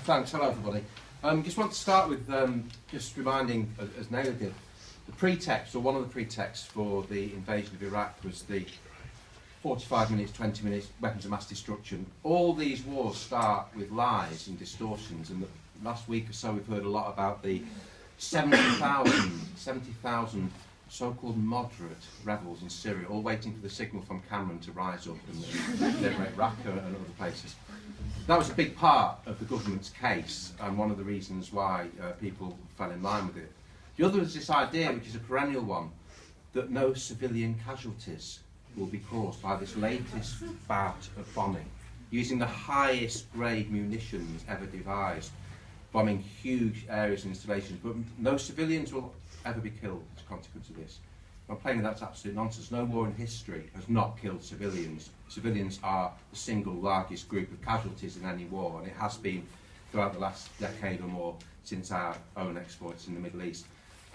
Thanks. Hello, everybody. Just want to start with just reminding, as Naylor did, the pretext, or one of the pretexts for the invasion of Iraq was the 45 minutes, 20 minutes weapons of mass destruction. All these wars start with lies and distortions, and the last week or so we've heard a lot about the 70,000 so-called moderate rebels in Syria, all waiting for the signal from Cameron to rise up and liberate Raqqa and other places. That was a big part of the government's case, and one of the reasons why people fell in line with it. The other is this idea, which is a perennial one, that no civilian casualties will be caused by this latest bout of bombing, using the highest grade munitions ever devised, bombing huge areas and installations, but no civilians will ever be killed as a consequence of this. I'm claiming that's absolute nonsense. No war in history has not killed civilians. Civilians are the single largest group of casualties in any war, and it has been throughout the last decade or more since our own exploits in the Middle East.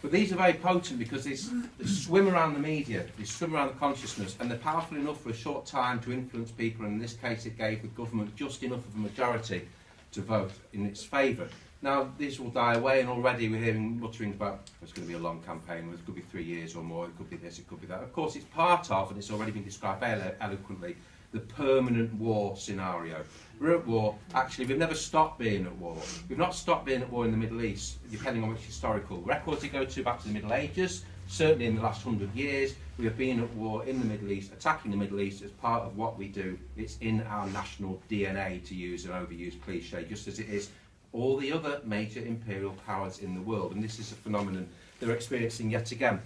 But these are very potent because they swim around the media, they swim around the consciousness, and they're powerful enough for a short time to influence people, and in this case it gave the government just enough of a majority to vote in its favour. Now, these will die away, and already we're hearing mutterings about it's going to be a long campaign, it could be 3 years or more, it could be this, it could be that. Of course, it's part of, and it's already been described very eloquently, the permanent war scenario. We're at war. Actually, we've never stopped being at war. We've not stopped being at war in the Middle East, depending on which historical records you go to, back to the Middle Ages. Certainly in the last 100 years, we have been at war in the Middle East, attacking the Middle East as part of what we do. It's in our national DNA, to use an overused cliche, just as it is all the other major imperial powers in the world, and this is a phenomenon they're experiencing yet again.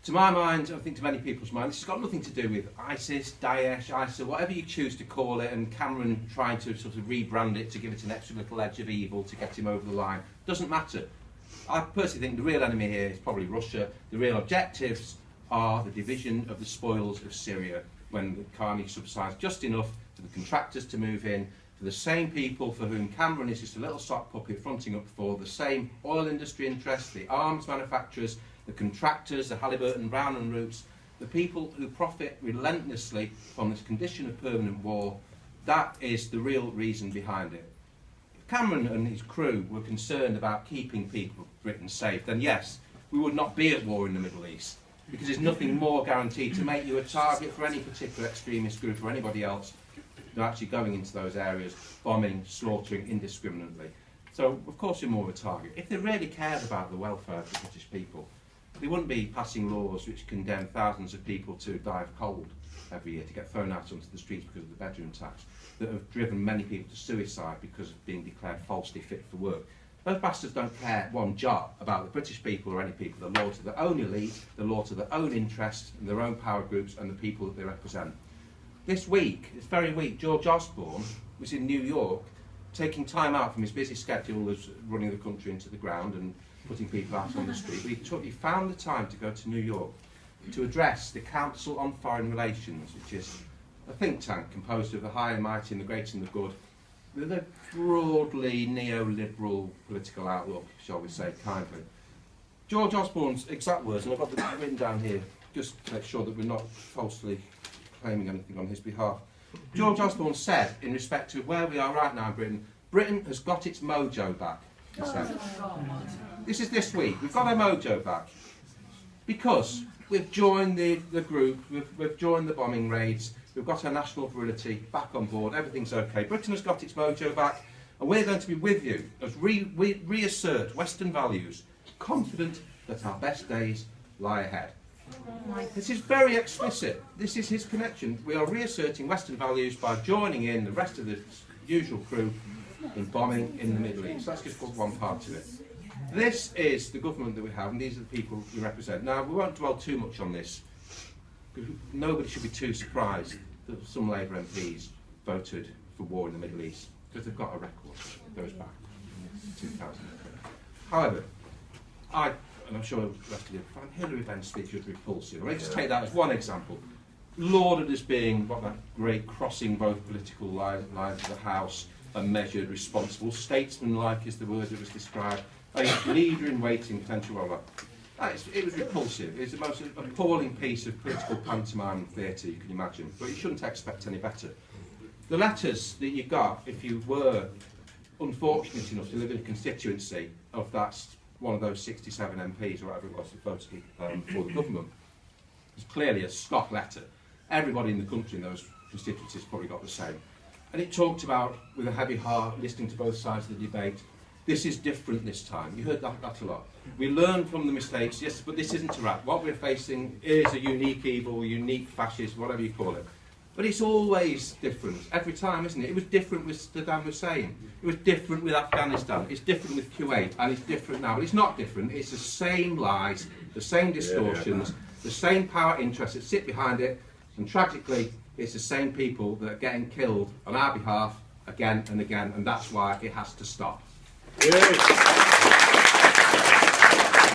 To my mind, I think to many people's mind, this has got nothing to do with ISIS, Daesh, ISIL, whatever you choose to call it, and Cameron trying to sort of rebrand it to give it an extra little edge of evil to get him over the line. Doesn't matter. I personally think the real enemy here is probably Russia. The real objectives are the division of the spoils of Syria when the carnage subsides just enough for the contractors to move in, for the same people for whom Cameron is just a little sock puppet fronting up for, the same oil industry interests, the arms manufacturers, the contractors, the Halliburton, Brown and Roots, the people who profit relentlessly from this condition of permanent war. That is the real reason behind it. If Cameron and his crew were concerned about keeping people of Britain safe, then yes, we would not be at war in the Middle East, because there's nothing more guaranteed to make you a target for any particular extremist group or anybody else than actually going into those areas, bombing, slaughtering indiscriminately. So, of course, you're more of a target. If they really cared about the welfare of the British people, they wouldn't be passing laws which condemn thousands of people to die of cold every year, to get thrown out onto the streets because of the bedroom tax, that have driven many people to suicide because of being declared falsely fit for work. Those bastards don't care one jot about the British people or any people. They're law to their own elite, they're law to their own interests and their own power groups and the people that they represent. This very week, George Osborne was in New York, taking time out from his busy schedule of running the country into the ground and putting people out on the street. But he found the time to go to New York to address the Council on Foreign Relations, which is a think tank composed of the high and mighty and the great and the good, with a broadly neoliberal political outlook, shall we say, kindly. George Osborne's exact words, and I've got them written down here, just to make sure that we're not falsely claiming anything on his behalf. George Osborne said, in respect to where we are right now in Britain, Britain has got its mojo back, he said. This is this week. We've got our mojo back because we've joined the group, we've joined the bombing raids, we've got our national virility back on board, everything's okay. Britain has got its mojo back, and we're going to be with you as we reassert Western values, confident that our best days lie ahead. This is very explicit. This is his connection. We are reasserting Western values by joining in the rest of the usual crew in bombing in the Middle East. That's just one part of it. This is the government that we have, and these are the people we represent. Now, we won't dwell too much on this, because nobody should be too surprised that some Labour MPs voted for war in the Middle East, because they've got a record that goes back to 2003. However, and I'm sure the rest of you find Hilary Benn's speech was repulsive. Let me just take that as one example. Lauded as being that great crossing both political lines of the House, a measured, responsible, statesman-like is the word that was described, a leader in waiting, potential roller. It was repulsive. It's the most appalling piece of political pantomime and theatre you can imagine, but you shouldn't expect any better. The letters that you got, if you were unfortunate enough to live in a constituency of one of those 67 MPs or whatever it was that voted for the government. It's clearly a stock letter. Everybody in the country in those constituencies probably got the same. And it talked about, with a heavy heart, listening to both sides of the debate, this is different this time. You heard that a lot. We learn from the mistakes, yes, but this isn't Iraq. What we're facing is a unique evil, unique fascism, whatever you call it. But it's always different, every time, isn't it? It was different with Saddam Hussein. It was different with Afghanistan. It's different with Kuwait, and it's different now. But it's not different. It's the same lies, the same distortions, the same power interests that sit behind it. And tragically, it's the same people that are getting killed on our behalf again and again, and that's why it has to stop.